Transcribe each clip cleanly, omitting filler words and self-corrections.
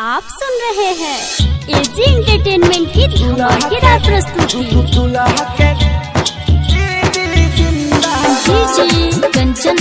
आप सुन रहे हैं एजी एंटरटेनमेंट की धमाकेदार प्रस्तुति। डीजे कंचन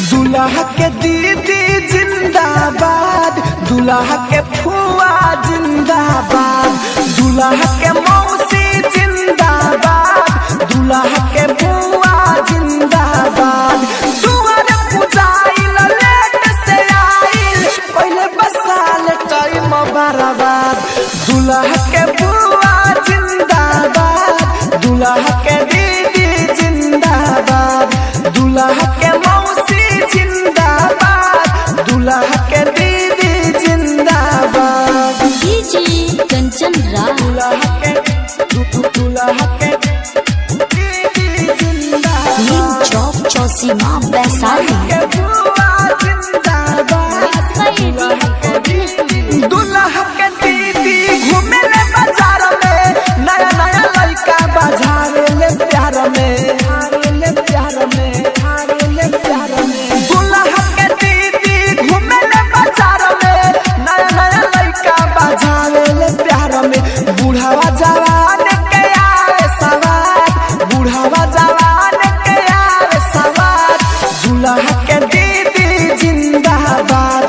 दुल्हा के दीदी जिंदाबाद, दुल्हा के फुआ जिंदाबाद, दुल्हा के मौसी जिंदाबाद, दुल्हा के बुआ जिंदाबाद। दुआर पुजाइल लेट से आइल, पहले बसाल टाइम बराबर। दुल्हा के बुआ जिंदाबाद, दुल्हा के दीदी जिंदाबाद, दुल्हा के मौसी जिंदाबाद, दुल्हा के दीदी जिंदाबाद। डीजे कंचन दुल्हा के दीदी जिंदाबाद, चौक चौसीमा वैशाली। दुल्हा के दीदी घूमे ले बाजार में, नया नया लड़का बाजार ले प्यार में, ले प्यार में, ले प्यार में। दुल्हा के दीदी घूमे ले बाजार में, नया नया लड़का बाजार ले प्यार में। बुढ़ावा जवान के आवे सवार, बुढ़ावा जवान के आवे सवार। दुल्हा के दीदी जिंदाबाद,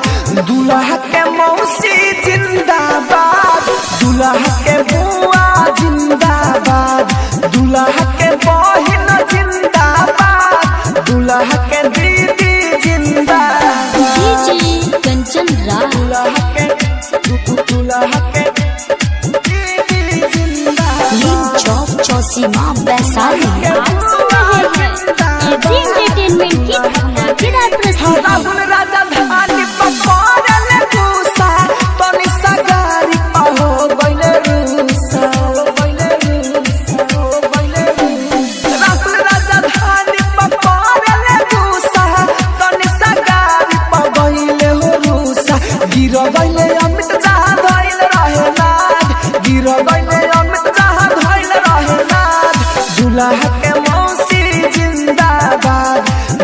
दुल्हा के मौसी जिंदाबाद, दुल्हा के बुआ जिंदाबाद, दुल्हा के बहिन जिंदाबाद, दुल्हा के दीदी जिंदाबाद। डीजे कंचन दुल्हा के दीदी जिंदाबाद, चौक चौसीमा वैशाली। एजी एंटरटेनमेंट की धमाकेदार प्रस्तुति। राहुल राजा धानी पकड़ल गुस्सा, तनी सगारी हो गइले रूसा, गइले रूसा, गइले रूसा। राहुल राजा धानी पकड़ल गुस्सा, तनी सगारी गइले हो रूसा। गिर गइले अमित जहां धइल रहे नाद, गिर गइले अमित जहां धइल रहे नाद। दुल्हा के मौसी जिंदाबाद,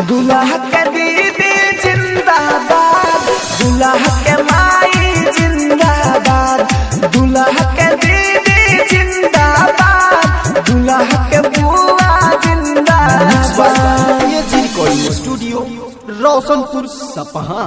दुल्हा के दीदी जिंदाबाद, दुल्हा के माई जिंदाबाद, दुल्हा के दीदी जिंदाबाद, दुल्हा के बुआ जिंदाबाद। ये जी रिकॉर्डिंग स्टूडियो रोशनपुर सपहा।